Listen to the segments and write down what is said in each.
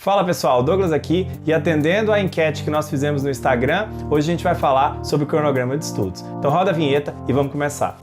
Fala pessoal, Douglas aqui e atendendo a enquete que nós fizemos no Instagram, hoje a gente vai falar sobre o cronograma de estudos. Então roda a vinheta e vamos começar.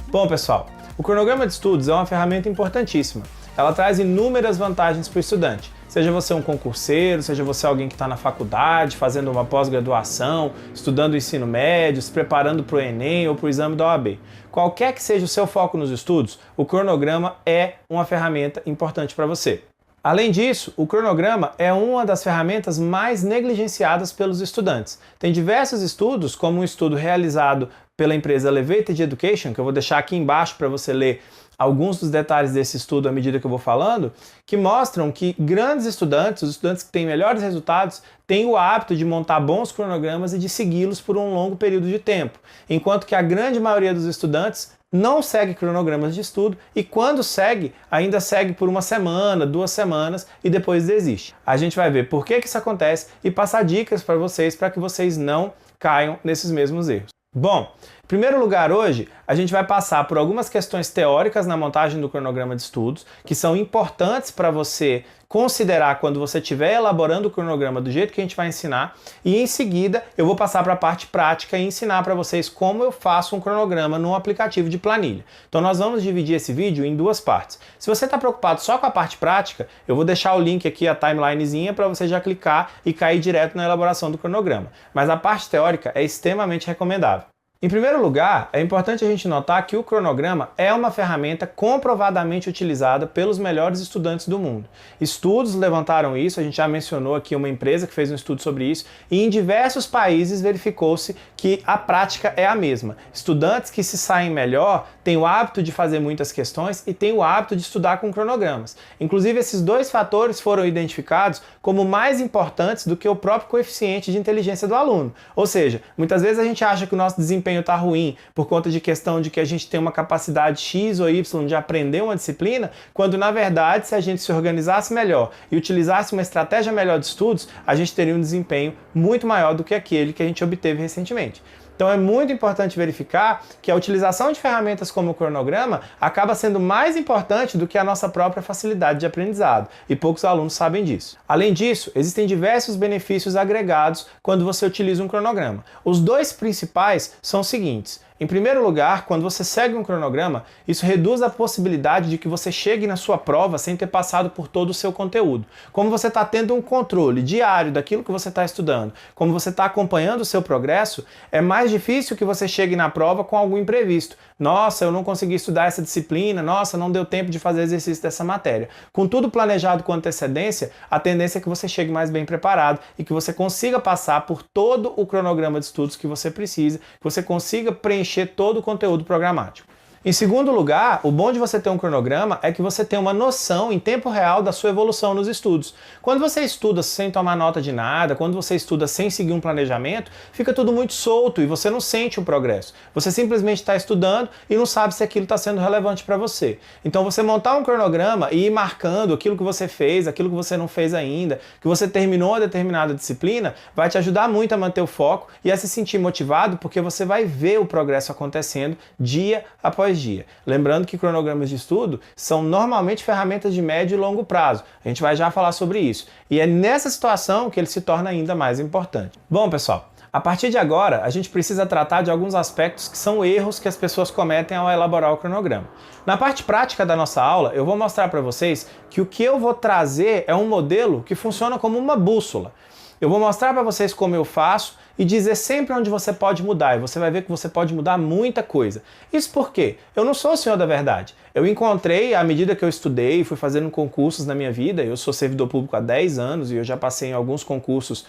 Bom pessoal, o cronograma de estudos é uma ferramenta importantíssima. Ela traz inúmeras vantagens para o estudante. Seja você um concurseiro, seja você alguém que está na faculdade, fazendo uma pós-graduação, estudando o ensino médio, se preparando para o Enem ou para o exame da OAB. Qualquer que seja o seu foco nos estudos, o cronograma é uma ferramenta importante para você. Além disso, o cronograma é uma das ferramentas mais negligenciadas pelos estudantes. Tem diversos estudos, como um estudo realizado pela empresa Elevated Education, que eu vou deixar aqui embaixo para você ler alguns dos detalhes desse estudo à medida que eu vou falando, que mostram que grandes estudantes, os estudantes que têm melhores resultados, têm o hábito de montar bons cronogramas e de segui-los por um longo período de tempo, enquanto que a grande maioria dos estudantes não segue cronogramas de estudo e quando segue, ainda segue por uma semana, 2 semanas e depois desiste. A gente vai ver por que isso acontece e passar dicas para que vocês não caiam nesses mesmos erros. Bom, em primeiro lugar hoje, a gente vai passar por algumas questões teóricas na montagem do cronograma de estudos, que são importantes para você considerar quando você estiver elaborando o cronograma do jeito que a gente vai ensinar, e em seguida eu vou passar para a parte prática e ensinar para vocês como eu faço um cronograma num aplicativo de planilha. Então nós vamos dividir esse vídeo em 2 partes. Se você está preocupado só com a parte prática, eu vou deixar o link aqui, a timelinezinha, para você já clicar e cair direto na elaboração do cronograma. Mas a parte teórica é extremamente recomendável. Em primeiro lugar, é importante a gente notar que o cronograma é uma ferramenta comprovadamente utilizada pelos melhores estudantes do mundo. Estudos levantaram isso, a gente já mencionou aqui uma empresa que fez um estudo sobre isso, e em diversos países verificou-se que a prática é a mesma. Estudantes que se saem melhor têm o hábito de fazer muitas questões e têm o hábito de estudar com cronogramas. Inclusive, esses 2 fatores foram identificados como mais importantes do que o próprio coeficiente de inteligência do aluno. Ou seja, muitas vezes a gente acha que o nosso desempenho está ruim por conta de questão de que a gente tem uma capacidade X ou Y de aprender uma disciplina, quando na verdade se a gente se organizasse melhor e utilizasse uma estratégia melhor de estudos, a gente teria um desempenho muito maior do que aquele que a gente obteve recentemente. Então é muito importante verificar que a utilização de ferramentas como o cronograma acaba sendo mais importante do que a nossa própria facilidade de aprendizado, e poucos alunos sabem disso. Além disso, existem diversos benefícios agregados quando você utiliza um cronograma. Os 2 principais são os seguintes. Em primeiro lugar, quando você segue um cronograma, isso reduz a possibilidade de que você chegue na sua prova sem ter passado por todo o seu conteúdo. Como você está tendo um controle diário daquilo que você está estudando, como você está acompanhando o seu progresso, é mais difícil que você chegue na prova com algum imprevisto. Nossa, eu não consegui estudar essa disciplina, nossa, não deu tempo de fazer exercício dessa matéria. Com tudo planejado com antecedência, a tendência é que você chegue mais bem preparado e que você consiga passar por todo o cronograma de estudos que você precisa, que você consiga preencher todo o conteúdo programático. Em segundo lugar, o bom de você ter um cronograma é que você tem uma noção em tempo real da sua evolução nos estudos. Quando você estuda sem tomar nota de nada, quando você estuda sem seguir um planejamento, fica tudo muito solto e você não sente o progresso. Você simplesmente está estudando e não sabe se aquilo está sendo relevante para você. Então você montar um cronograma e ir marcando aquilo que você fez, aquilo que você não fez ainda, que você terminou uma determinada disciplina, vai te ajudar muito a manter o foco e a se sentir motivado, porque você vai ver o progresso acontecendo dia após dia. Lembrando que cronogramas de estudo são normalmente ferramentas de médio e longo prazo. A gente vai já falar sobre isso. E é nessa situação que ele se torna ainda mais importante. Bom, pessoal, a partir de agora, a gente precisa tratar de alguns aspectos que são erros que as pessoas cometem ao elaborar o cronograma. Na parte prática da nossa aula, eu vou mostrar para vocês que o que eu vou trazer é um modelo que funciona como uma bússola. Eu vou mostrar para vocês como eu faço e dizer sempre onde você pode mudar, e você vai ver que você pode mudar muita coisa. Isso por quê? Eu não sou o senhor da verdade. Eu encontrei, à medida que eu estudei, fui fazendo concursos na minha vida, eu sou servidor público há 10 anos e eu já passei em alguns concursos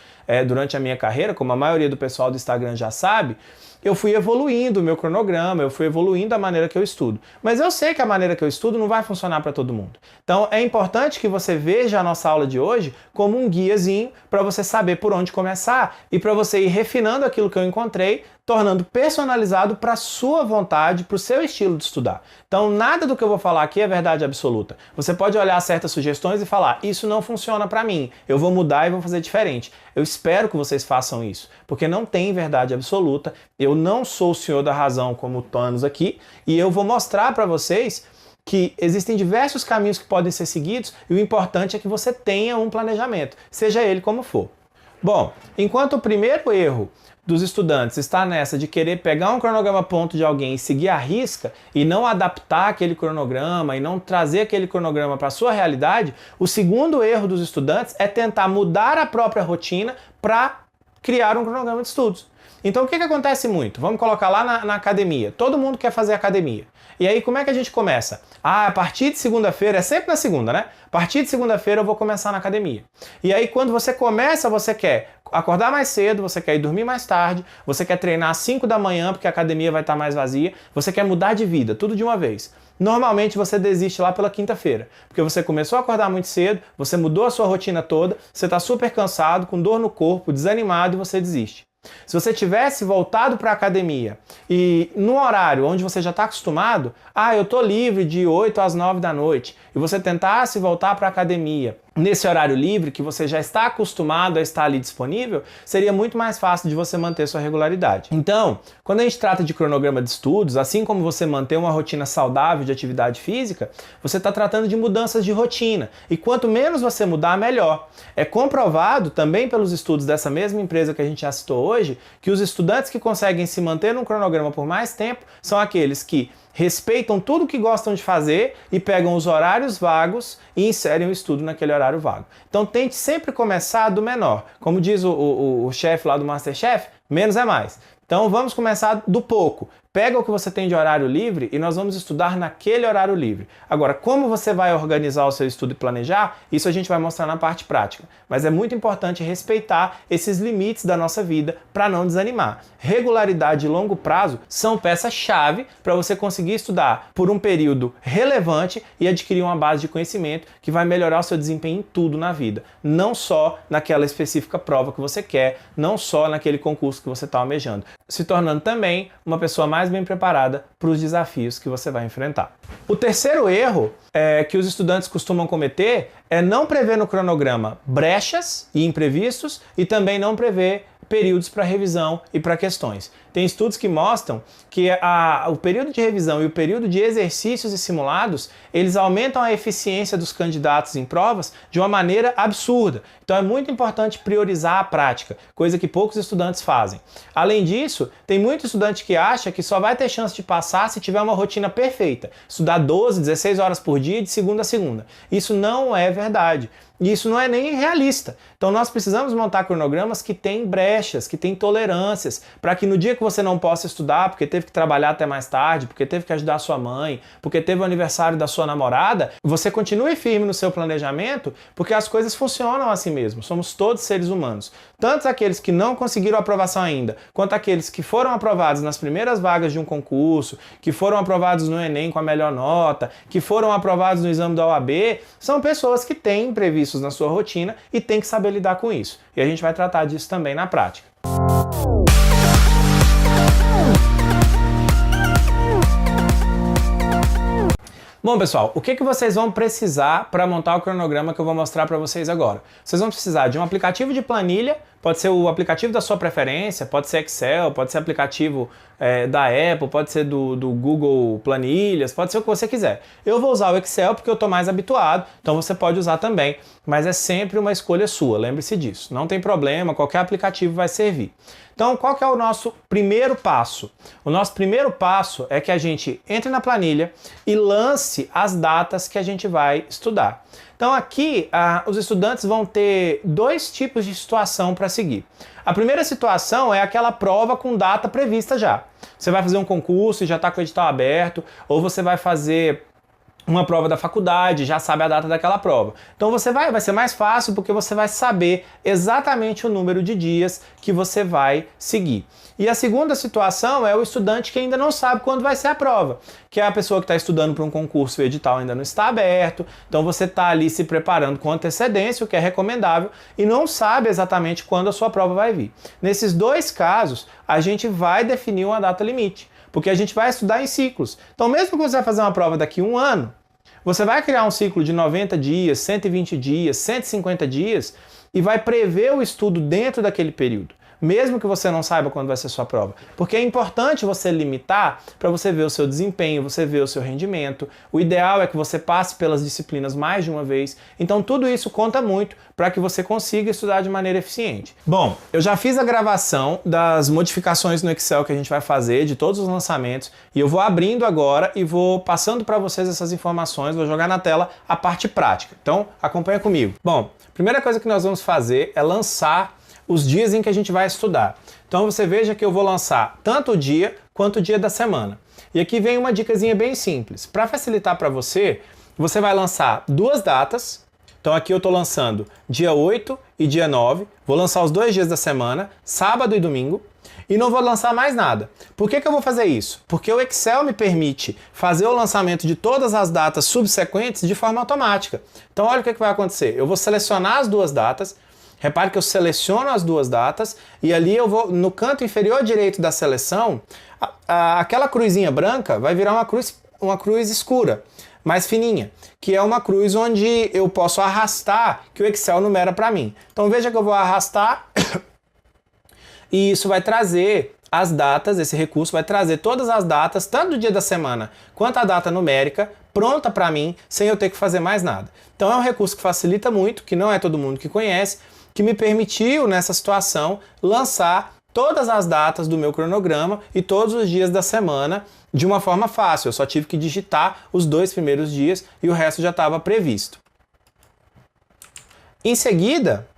durante a minha carreira, como a maioria do pessoal do Instagram já sabe, eu fui evoluindo o meu cronograma, eu fui evoluindo a maneira que eu estudo. Mas eu sei que a maneira que eu estudo não vai funcionar para todo mundo. Então é importante que você veja a nossa aula de hoje como um guiazinho para você saber por onde começar e para você ir refinando aquilo que eu encontrei, tornando personalizado para a sua vontade, para o seu estilo de estudar. Então, nada do que eu vou falar aqui é verdade absoluta. Você pode olhar certas sugestões e falar, isso não funciona para mim, eu vou mudar e vou fazer diferente. Eu espero que vocês façam isso, porque não tem verdade absoluta, eu não sou o senhor da razão como o Thanos aqui, e eu vou mostrar para vocês que existem diversos caminhos que podem ser seguidos e o importante é que você tenha um planejamento, seja ele como for. Bom, enquanto o primeiro erro dos estudantes está nessa de querer pegar um cronograma ponto de alguém e seguir à risca e não adaptar aquele cronograma e não trazer aquele cronograma para a sua realidade, o segundo erro dos estudantes é tentar mudar a própria rotina para criar um cronograma de estudos. Então o que acontece muito? Vamos colocar lá na academia. Todo mundo quer fazer academia. E aí como é que a gente começa? A partir de segunda-feira, é sempre na segunda, né? A partir de segunda-feira eu vou começar na academia. E aí quando você começa, você quer acordar mais cedo, você quer ir dormir mais tarde, você quer treinar às 5 da manhã porque a academia vai estar mais vazia, você quer mudar de vida, tudo de uma vez. Normalmente você desiste lá pela quinta-feira, porque você começou a acordar muito cedo, você mudou a sua rotina toda, você está super cansado, com dor no corpo, desanimado e você desiste. Se você tivesse voltado para a academia e no horário onde você já está acostumado, eu estou livre de 8 às 9 da noite, e você tentasse voltar para a academia nesse horário livre, que você já está acostumado a estar ali disponível, seria muito mais fácil de você manter sua regularidade. Então, quando a gente trata de cronograma de estudos, assim como você manter uma rotina saudável de atividade física, você está tratando de mudanças de rotina. E quanto menos você mudar, melhor. É comprovado também pelos estudos dessa mesma empresa que a gente já citou hoje, que os estudantes que conseguem se manter num cronograma por mais tempo são aqueles que respeitam tudo o que gostam de fazer e pegam os horários vagos e inserem o estudo naquele horário vago. Então tente sempre começar do menor. Como diz o chefe lá do MasterChef, menos é mais. Então vamos começar do pouco. Pega o que você tem de horário livre e nós vamos estudar naquele horário livre. Agora, como você vai organizar o seu estudo e planejar, isso a gente vai mostrar na parte prática. Mas é muito importante respeitar esses limites da nossa vida para não desanimar. Regularidade e longo prazo são peças-chave para você conseguir estudar por um período relevante e adquirir uma base de conhecimento que vai melhorar o seu desempenho em tudo na vida. Não só naquela específica prova que você quer, não só naquele concurso que você está almejando. Se tornando também uma pessoa mais bem preparada para os desafios que você vai enfrentar. O terceiro erro que os estudantes costumam cometer é não prever no cronograma brechas e imprevistos e também não prever períodos para revisão e para questões. Tem estudos que mostram que o período de revisão e o período de exercícios e simulados, eles aumentam a eficiência dos candidatos em provas de uma maneira absurda. Então é muito importante priorizar a prática, coisa que poucos estudantes fazem. Além disso, tem muito estudante que acha que só vai ter chance de passar se tiver uma rotina perfeita, estudar 12, 16 horas por dia de segunda a segunda. Isso não é verdade. E isso não é nem realista. Então nós precisamos montar cronogramas que têm brechas, que têm tolerâncias, para que no dia que você não possa estudar, porque teve que trabalhar até mais tarde, porque teve que ajudar a sua mãe, porque teve o aniversário da sua namorada, você continue firme no seu planejamento, porque as coisas funcionam assim mesmo. Somos todos seres humanos. Tanto aqueles que não conseguiram aprovação ainda, quanto aqueles que foram aprovados nas primeiras vagas de um concurso, que foram aprovados no Enem com a melhor nota, que foram aprovados no exame da OAB, são pessoas que têm imprevistos na sua rotina e tem que saber lidar com isso. E a gente vai tratar disso também na prática. Bom, pessoal, o que vocês vão precisar para montar o cronograma que eu vou mostrar para vocês agora? Vocês vão precisar de um aplicativo de planilha, pode ser o aplicativo da sua preferência, pode ser Excel, pode ser aplicativo da Apple, pode ser do Google Planilhas, pode ser o que você quiser. Eu vou usar o Excel porque eu estou mais habituado, então você pode usar também, mas é sempre uma escolha sua, lembre-se disso. Não tem problema, qualquer aplicativo vai servir. Então, qual que é o nosso primeiro passo? O nosso primeiro passo é que a gente entre na planilha e lance as datas que a gente vai estudar. Então aqui os estudantes vão ter dois tipos de situação para seguir. A primeira situação é aquela prova com data prevista já. Você vai fazer um concurso e já está com o edital aberto, ou você vai fazer uma prova da faculdade, já sabe a data daquela prova. Então vai ser mais fácil porque você vai saber exatamente o número de dias que você vai seguir. E a segunda situação é o estudante que ainda não sabe quando vai ser a prova, que é a pessoa que está estudando para um concurso e o edital ainda não está aberto, então você está ali se preparando com antecedência, o que é recomendável, e não sabe exatamente quando a sua prova vai vir. Nesses dois casos, a gente vai definir uma data limite, porque a gente vai estudar em ciclos. Então mesmo que você vai fazer uma prova daqui a um ano, você vai criar um ciclo de 90 dias, 120 dias, 150 dias e vai prever o estudo dentro daquele período, mesmo que você não saiba quando vai ser sua prova. Porque é importante você limitar para você ver o seu desempenho, você ver o seu rendimento. O ideal é que você passe pelas disciplinas mais de uma vez. Então tudo isso conta muito para que você consiga estudar de maneira eficiente. Bom, eu já fiz a gravação das modificações no Excel que a gente vai fazer, de todos os lançamentos, e eu vou abrindo agora e vou passando para vocês essas informações, vou jogar na tela a parte prática. Então acompanha comigo. Bom, a primeira coisa que nós vamos fazer é lançar os dias em que a gente vai estudar. Então você veja que eu vou lançar tanto o dia quanto o dia da semana. E aqui vem uma dicasinha bem simples. Para facilitar para você, você vai lançar duas datas. Então aqui eu estou lançando dia 8 e dia 9. Vou lançar os 2 dias da semana, sábado e domingo. E não vou lançar mais nada. Por que eu vou fazer isso? Porque o Excel me permite fazer o lançamento de todas as datas subsequentes de forma automática. Então olha o que vai acontecer. Eu vou selecionar as duas datas. Repare que eu seleciono as duas datas e ali eu vou, no canto inferior direito da seleção, aquela cruzinha branca vai virar uma cruz escura, mais fininha, que é uma cruz onde eu posso arrastar, que o Excel numera para mim. Então veja que eu vou arrastar e isso vai trazer as datas, esse recurso vai trazer todas as datas, tanto do dia da semana quanto a data numérica, pronta para mim, sem eu ter que fazer mais nada. Então é um recurso que facilita muito, que não é todo mundo que conhece, que me permitiu, nessa situação, lançar todas as datas do meu cronograma e todos os dias da semana de uma forma fácil. Eu só tive que digitar os 2 primeiros dias e o resto já estava previsto. Em seguida,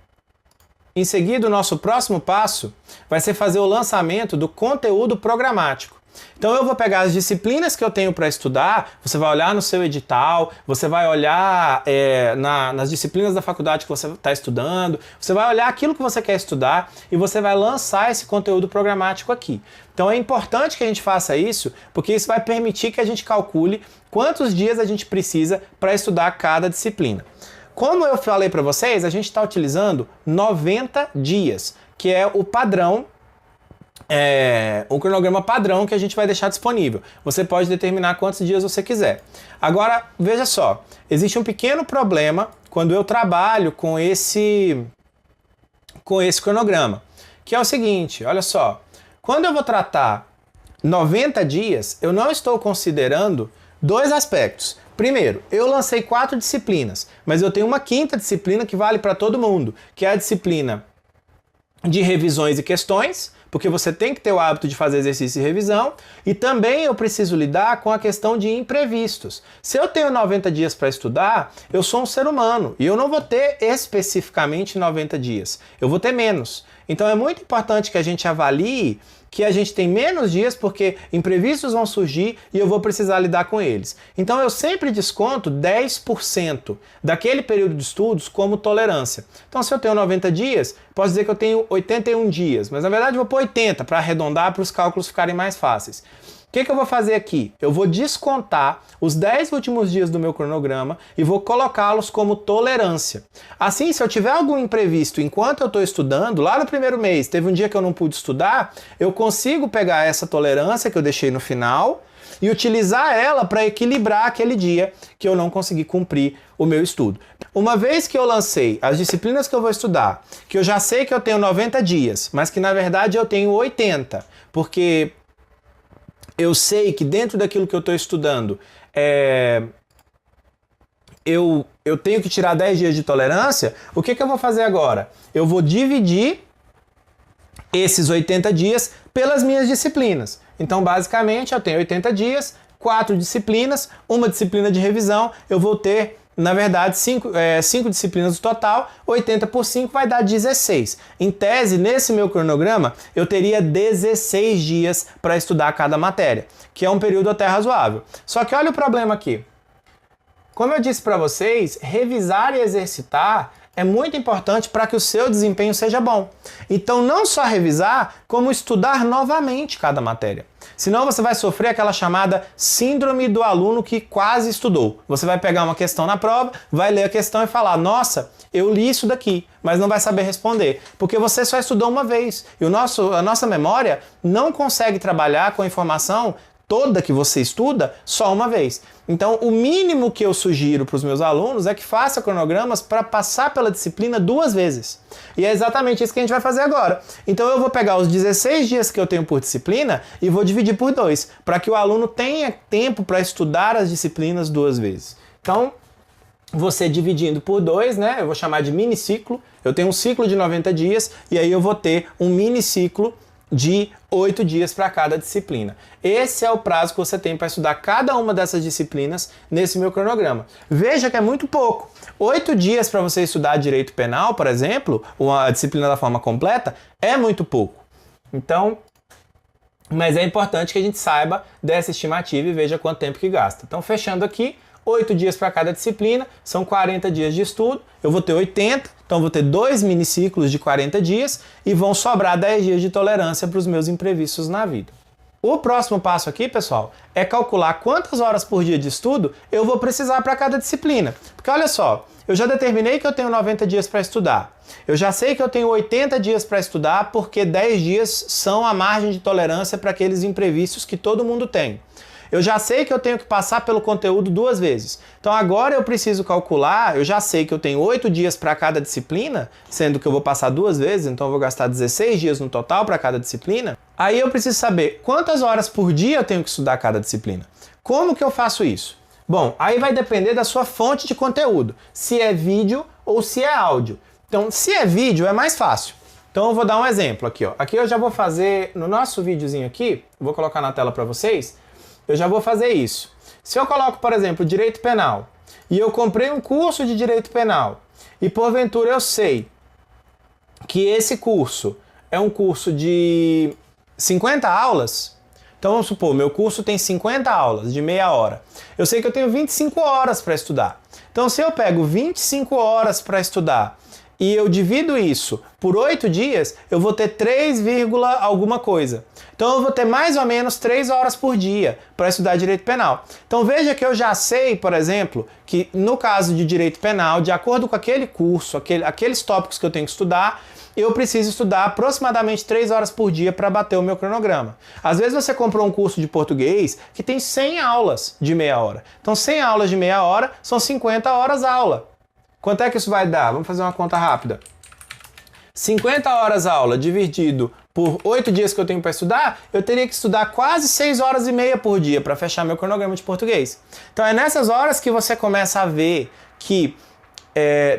o nosso próximo passo vai ser fazer o lançamento do conteúdo programático. Então eu vou pegar as disciplinas que eu tenho para estudar, você vai olhar no seu edital, você vai olhar nas disciplinas da faculdade que você está estudando, você vai olhar aquilo que você quer estudar e você vai lançar esse conteúdo programático aqui. Então é importante que a gente faça isso, porque isso vai permitir que a gente calcule quantos dias a gente precisa para estudar cada disciplina. Como eu falei para vocês, a gente está utilizando 90 dias, que é o padrão, um cronograma padrão que a gente vai deixar disponível. Você pode determinar quantos dias você quiser. Agora, veja só, existe um pequeno problema quando eu trabalho com esse cronograma, que é o seguinte, olha só, quando eu vou tratar 90 dias, eu não estou considerando 2 aspectos. Primeiro, eu lancei 4 disciplinas, mas eu tenho uma 5ª disciplina que vale para todo mundo, que é a disciplina de revisões e questões, porque você tem que ter o hábito de fazer exercício e revisão, e também eu preciso lidar com a questão de imprevistos. Se eu tenho 90 dias para estudar, eu sou um ser humano, e eu não vou ter especificamente 90 dias, eu vou ter menos. Então é muito importante que a gente avalie que a gente tem menos dias porque imprevistos vão surgir e eu vou precisar lidar com eles. Então eu sempre desconto 10% daquele período de estudos como tolerância. Então se eu tenho 90 dias, posso dizer que eu tenho 81 dias, mas na verdade eu vou pôr 80 para arredondar, para os cálculos ficarem mais fáceis. O que eu vou fazer aqui? Eu vou descontar os 10 últimos dias do meu cronograma e vou colocá-los como tolerância. Assim, se eu tiver algum imprevisto enquanto eu estou estudando, lá no primeiro mês, teve um dia que eu não pude estudar, eu consigo pegar essa tolerância que eu deixei no final e utilizar ela para equilibrar aquele dia que eu não consegui cumprir o meu estudo. Uma vez que eu lancei as disciplinas que eu vou estudar, que eu já sei que eu tenho 90 dias, mas que na verdade eu tenho 80, porque eu sei que dentro daquilo que eu estou estudando, eu tenho que tirar 10 dias de tolerância, o que eu vou fazer agora? Eu vou dividir esses 80 dias pelas minhas disciplinas. Então, basicamente, eu tenho 80 dias, 4 disciplinas, uma disciplina de revisão, eu vou ter, na verdade, 5 disciplinas no total, 80 por 5 vai dar 16. Em tese, nesse meu cronograma, eu teria 16 dias para estudar cada matéria, que é um período até razoável. Só que olha o problema aqui. Como eu disse para vocês, revisar e exercitar é muito importante para que o seu desempenho seja bom. Então, não só revisar, como estudar novamente cada matéria. Senão você vai sofrer aquela chamada síndrome do aluno que quase estudou. Você vai pegar uma questão na prova, vai ler a questão e falar: nossa, eu li isso daqui, mas não vai saber responder, porque você só estudou uma vez. E a nossa memória não consegue trabalhar com a informação toda que você estuda só uma vez. Então, o mínimo que eu sugiro para os meus alunos é que faça cronogramas para passar pela disciplina 2 vezes. E é exatamente isso que a gente vai fazer agora. Então, eu vou pegar os 16 dias que eu tenho por disciplina e vou dividir por 2, para que o aluno tenha tempo para estudar as disciplinas 2 vezes. Então, você dividindo por 2, né? Eu vou chamar de miniciclo. Eu tenho um ciclo de 90 dias e aí eu vou ter um miniciclo de 8 dias para cada disciplina. Esse é o prazo que você tem para estudar cada uma dessas disciplinas nesse meu cronograma. Veja que é muito pouco. 8 dias para você estudar direito penal, por exemplo, uma disciplina da forma completa, é muito pouco. Então, mas é importante que a gente saiba dessa estimativa e veja quanto tempo que gasta. Então, fechando aqui, 8 dias para cada disciplina, são 40 dias de estudo, eu vou ter 80, então vou ter 2 miniciclos de 40 dias e vão sobrar 10 dias de tolerância para os meus imprevistos na vida. O próximo passo aqui, pessoal, é calcular quantas horas por dia de estudo eu vou precisar para cada disciplina. Porque olha só, eu já determinei que eu tenho 90 dias para estudar. Eu já sei que eu tenho 80 dias para estudar porque 10 dias são a margem de tolerância para aqueles imprevistos que todo mundo tem. Eu já sei que eu tenho que passar pelo conteúdo 2 vezes. Então agora eu preciso calcular, eu já sei que eu tenho 8 dias para cada disciplina, sendo que eu vou passar 2 vezes, então eu vou gastar 16 dias no total para cada disciplina. Aí eu preciso saber quantas horas por dia eu tenho que estudar cada disciplina. Como que eu faço isso? Bom, aí vai depender da sua fonte de conteúdo, se é vídeo ou se é áudio. Então, se é vídeo é mais fácil. Então eu vou dar um exemplo aqui, ó. Aqui eu já vou fazer, no nosso videozinho aqui, vou colocar na tela para vocês, eu já vou fazer isso. Se eu coloco, por exemplo, direito penal, e eu comprei um curso de direito penal, e porventura eu sei que esse curso é um curso de 50 aulas, então vamos supor, meu curso tem 50 aulas de meia hora. Eu sei que eu tenho 25 horas para estudar. Então se eu pego 25 horas para estudar e eu divido isso por 8 dias, eu vou ter 3, alguma coisa. Então eu vou ter mais ou menos 3 horas por dia para estudar direito penal. Então veja que eu já sei, por exemplo, que no caso de direito penal, de acordo com aquele curso, aqueles tópicos que eu tenho que estudar, eu preciso estudar aproximadamente 3 horas por dia para bater o meu cronograma. Às vezes você comprou um curso de português que tem 100 aulas de meia hora. Então 100 aulas de meia hora são 50 horas aula. Quanto é que isso vai dar? Vamos fazer uma conta rápida. 50 horas aula dividido por 8 dias que eu tenho para estudar, eu teria que estudar quase 6 horas e meia por dia para fechar meu cronograma de português. Então é nessas horas que você começa a ver que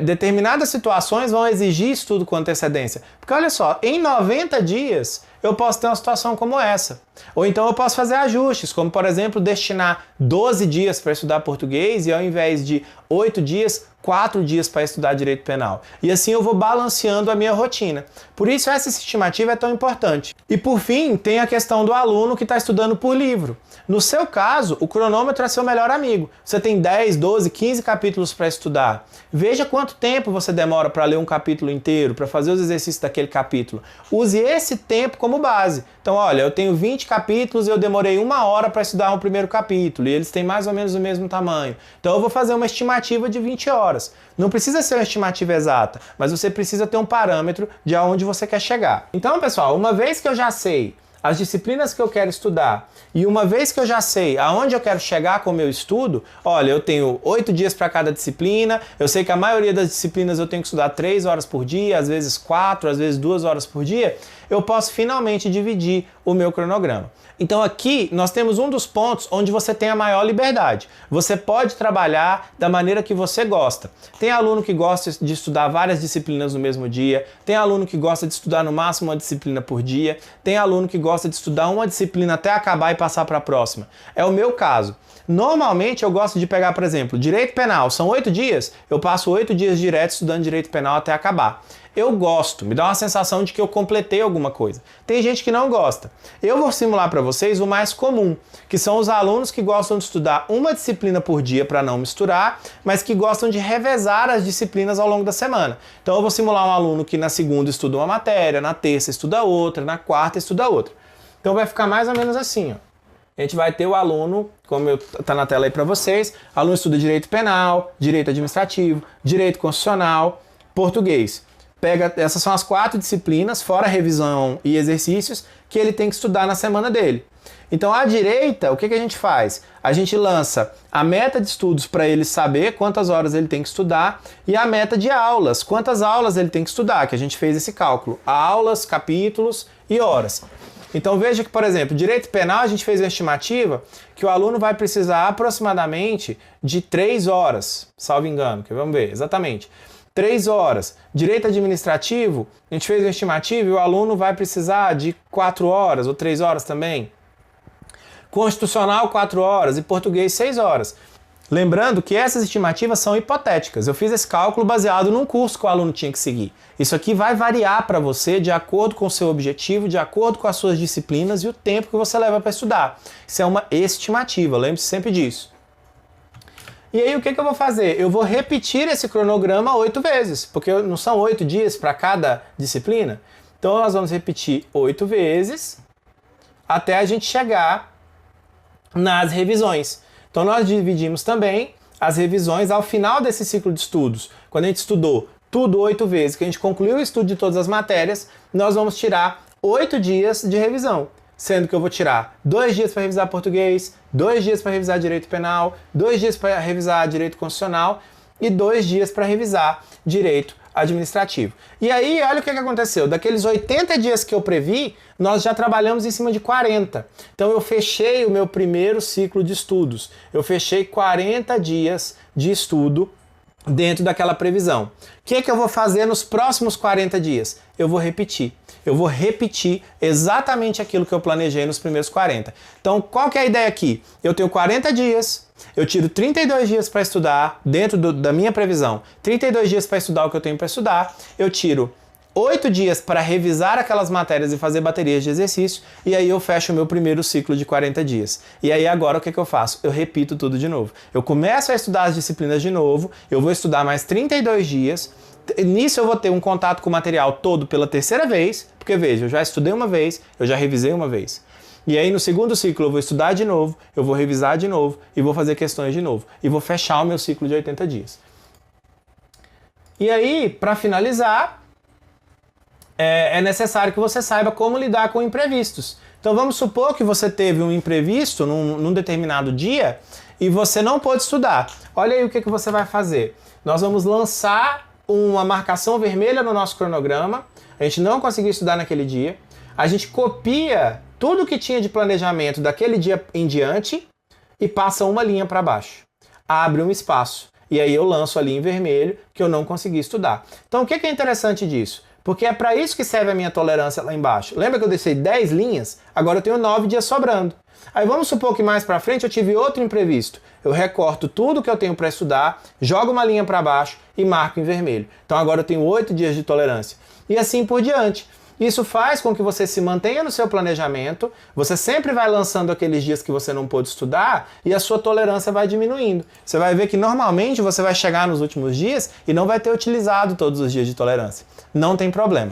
determinadas situações vão exigir estudo com antecedência. Porque olha só, em 90 dias eu posso ter uma situação como essa. Ou então eu posso fazer ajustes, como por exemplo, destinar 12 dias para estudar português e ao invés de 8 dias, 4 dias para estudar direito penal. E assim eu vou balanceando a minha rotina. Por isso essa estimativa é tão importante. E por fim, tem a questão do aluno que está estudando por livro. No seu caso, o cronômetro é seu melhor amigo. Você tem 10, 12, 15 capítulos para estudar. Veja quanto tempo você demora para ler um capítulo inteiro, para fazer os exercícios daquele capítulo. Use esse tempo como base. Então, olha, eu tenho 20 capítulos e eu demorei 1 hora para estudar o primeiro capítulo, e eles têm mais ou menos o mesmo tamanho. Então eu vou fazer uma estimativa de 20 horas. Não precisa ser uma estimativa exata, mas você precisa ter um parâmetro de aonde você quer chegar. Então, pessoal, uma vez que eu já sei as disciplinas que eu quero estudar, e uma vez que eu já sei aonde eu quero chegar com o meu estudo, olha, eu tenho 8 dias para cada disciplina, eu sei que a maioria das disciplinas eu tenho que estudar 3 horas por dia, às vezes 4, às vezes 2 horas por dia, eu posso finalmente dividir o meu cronograma. Então aqui nós temos um dos pontos onde você tem a maior liberdade. Você pode trabalhar da maneira que você gosta. Tem aluno que gosta de estudar várias disciplinas no mesmo dia, tem aluno que gosta de estudar no máximo uma disciplina por dia, tem aluno que gosta de estudar uma disciplina até acabar e passar para a próxima. É o meu caso. Normalmente eu gosto de pegar, por exemplo, direito penal, são 8 dias, eu passo 8 dias direto estudando direito penal até acabar. Eu gosto, me dá uma sensação de que eu completei alguma coisa. Tem gente que não gosta. Eu vou simular para vocês o mais comum, que são os alunos que gostam de estudar uma disciplina por dia para não misturar, mas que gostam de revezar as disciplinas ao longo da semana. Então eu vou simular um aluno que na segunda estuda uma matéria, na terça estuda outra, na quarta estuda outra. Então vai ficar mais ou menos assim, ó. A gente vai ter o aluno, como está na tela aí para vocês, aluno estuda direito penal, direito administrativo, direito constitucional, português. Essas são as 4 disciplinas, fora revisão e exercícios, que ele tem que estudar na semana dele. Então, à direita, o que a gente faz? A gente lança a meta de estudos para ele saber quantas horas ele tem que estudar e a meta de aulas, quantas aulas ele tem que estudar, que a gente fez esse cálculo. Aulas, capítulos e horas. Então veja que, por exemplo, direito penal a gente fez uma estimativa que o aluno vai precisar aproximadamente de 3 horas, salvo engano, que vamos ver, exatamente. 3 horas. Direito administrativo, a gente fez uma estimativa e o aluno vai precisar de 4 horas ou 3 horas também. Constitucional, 4 horas e português, 6 horas. Lembrando que essas estimativas são hipotéticas. Eu fiz esse cálculo baseado num curso que o aluno tinha que seguir. Isso aqui vai variar para você de acordo com o seu objetivo, de acordo com as suas disciplinas e o tempo que você leva para estudar. Isso é uma estimativa, lembre-se sempre disso. E aí o que eu vou fazer? Eu vou repetir esse cronograma 8 vezes, porque não são 8 dias para cada disciplina. Então nós vamos repetir 8 vezes até a gente chegar nas revisões. Então nós dividimos também as revisões ao final desse ciclo de estudos. Quando a gente estudou tudo 8 vezes, que a gente concluiu o estudo de todas as matérias, nós vamos tirar 8 dias de revisão. Sendo que eu vou tirar 2 dias para revisar português, 2 dias para revisar direito penal, 2 dias para revisar direito constitucional e 2 dias para revisar direito administrativo. E aí, olha o que aconteceu. Daqueles 80 dias que eu previ, nós já trabalhamos em cima de 40. Então eu fechei o meu primeiro ciclo de estudos. Eu fechei 40 dias de estudo dentro daquela previsão. O que eu vou fazer nos próximos 40 dias? Eu vou repetir. Eu vou repetir exatamente aquilo que eu planejei nos primeiros 40. Então, qual que é a ideia aqui? Eu tenho 40 dias, eu tiro 32 dias para estudar, dentro da minha previsão, 32 dias para estudar o que eu tenho para estudar, eu tiro 8 dias para revisar aquelas matérias e fazer baterias de exercício, e aí eu fecho o meu primeiro ciclo de 40 dias. E aí agora o que eu faço? Eu repito tudo de novo. Eu começo a estudar as disciplinas de novo, eu vou estudar mais 32 dias, nisso eu vou ter um contato com o material todo pela terceira vez, porque veja, eu já estudei uma vez, eu já revisei uma vez. E aí no segundo ciclo eu vou estudar de novo, eu vou revisar de novo e vou fazer questões de novo. E vou fechar o meu ciclo de 80 dias. E aí, para finalizar, é necessário que você saiba como lidar com imprevistos. Então vamos supor que você teve um imprevisto num determinado dia e você não pôde estudar. Olha aí o que você vai fazer. Nós vamos lançar uma marcação vermelha no nosso cronograma, a gente não conseguiu estudar naquele dia, a gente copia tudo que tinha de planejamento daquele dia em diante e passa uma linha para baixo. Abre um espaço. E aí eu lanço ali em vermelho que eu não consegui estudar. Então o que é interessante disso? Porque é para isso que serve a minha tolerância lá embaixo. Lembra que eu deixei 10 linhas? Agora eu tenho 9 dias sobrando. Aí vamos supor que mais para frente eu tive outro imprevisto. Eu recorto tudo que eu tenho para estudar, jogo uma linha para baixo e marco em vermelho. Então agora eu tenho 8 dias de tolerância. E assim por diante. Isso faz com que você se mantenha no seu planejamento, você sempre vai lançando aqueles dias que você não pôde estudar e a sua tolerância vai diminuindo. Você vai ver que normalmente você vai chegar nos últimos dias e não vai ter utilizado todos os dias de tolerância. Não tem problema.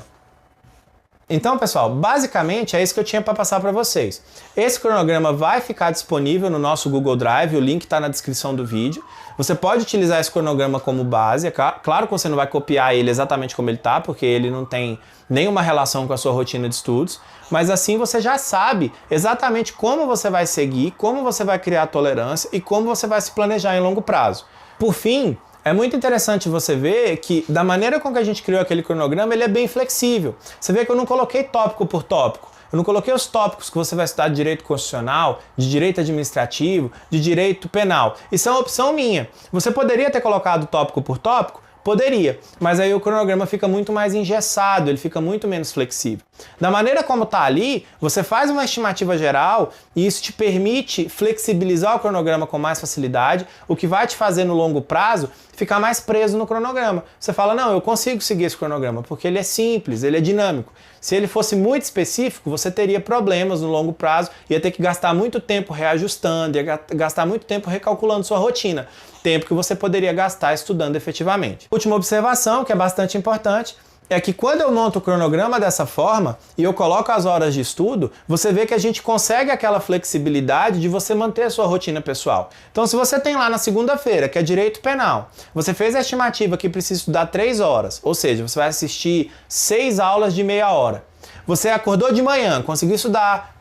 Então, pessoal, basicamente é isso que eu tinha para passar para vocês. Esse cronograma vai ficar disponível no nosso Google Drive, o link está na descrição do vídeo. Você pode utilizar esse cronograma como base, claro que você não vai copiar ele exatamente como ele está, porque ele não tem nenhuma relação com a sua rotina de estudos, mas assim você já sabe exatamente como você vai seguir, como você vai criar tolerância e como você vai se planejar em longo prazo. Por fim, é muito interessante você ver que, da maneira com que a gente criou aquele cronograma, ele é bem flexível. Você vê que eu não coloquei tópico por tópico. Eu não coloquei os tópicos que você vai estudar de direito constitucional, de direito administrativo, de direito penal. Isso é uma opção minha. Você poderia ter colocado tópico por tópico, Poderia, mas aí o cronograma fica muito mais engessado, ele fica muito menos flexível. Da maneira como está ali, você faz uma estimativa geral e isso te permite flexibilizar o cronograma com mais facilidade, o que vai te fazer no longo prazo ficar mais preso no cronograma. Você fala, não, eu consigo seguir esse cronograma, porque ele é simples, ele é dinâmico. Se ele fosse muito específico, você teria problemas no longo prazo, ia ter que gastar muito tempo reajustando, ia gastar muito tempo recalculando sua rotina, tempo que você poderia gastar estudando efetivamente. Última observação, que é bastante importante, é que quando eu monto o cronograma dessa forma e eu coloco as horas de estudo, você vê que a gente consegue aquela flexibilidade de você manter a sua rotina pessoal. Então, se você tem lá na segunda-feira, que é direito penal, você fez a estimativa que precisa estudar 3 horas, ou seja, você vai assistir 6 aulas de meia hora. Você acordou de manhã, conseguiu estudar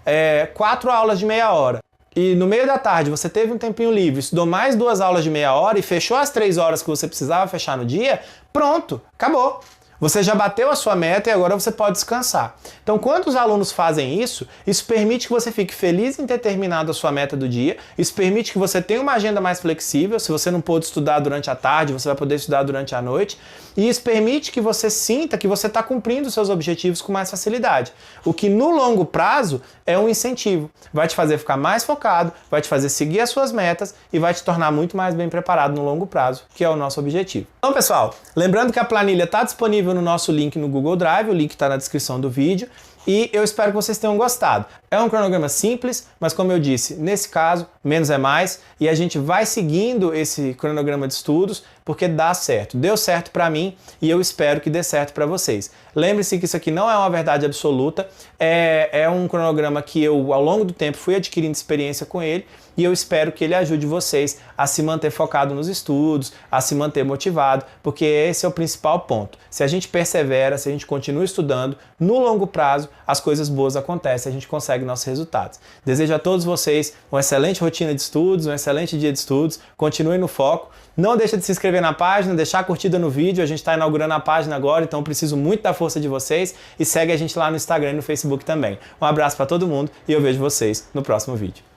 4 aulas de meia hora. E no meio da tarde você teve um tempinho livre, estudou mais 2 aulas de meia hora e fechou as 3 horas que você precisava fechar no dia, pronto, acabou. Você já bateu a sua meta e agora você pode descansar. Então, quando os alunos fazem isso, isso permite que você fique feliz em ter terminado a sua meta do dia, isso permite que você tenha uma agenda mais flexível, se você não pôde estudar durante a tarde, você vai poder estudar durante a noite, e isso permite que você sinta que você está cumprindo os seus objetivos com mais facilidade, o que no longo prazo é um incentivo, vai te fazer ficar mais focado, vai te fazer seguir as suas metas e vai te tornar muito mais bem preparado no longo prazo, que é o nosso objetivo. Então, pessoal, lembrando que a planilha está disponível no nosso link no Google Drive, o link está na descrição do vídeo, e eu espero que vocês tenham gostado. É um cronograma simples, mas como eu disse, nesse caso, menos é mais, e a gente vai seguindo esse cronograma de estudos porque dá certo. Deu certo para mim e eu espero que dê certo para vocês. Lembre-se que isso aqui não é uma verdade absoluta, é um cronograma que eu, ao longo do tempo, fui adquirindo experiência com ele e eu espero que ele ajude vocês a se manter focado nos estudos, a se manter motivado, porque esse é o principal ponto. Se a gente persevera, se a gente continua estudando, no longo prazo as coisas boas acontecem, a gente consegue nossos resultados. Desejo a todos vocês uma excelente rotina de estudos, um excelente dia de estudos, continuem no foco. Não deixa de se inscrever na página, deixar a curtida no vídeo, a gente está inaugurando a página agora, então preciso muito da força de vocês e segue a gente lá no Instagram e no Facebook também. Um abraço para todo mundo e eu vejo vocês no próximo vídeo.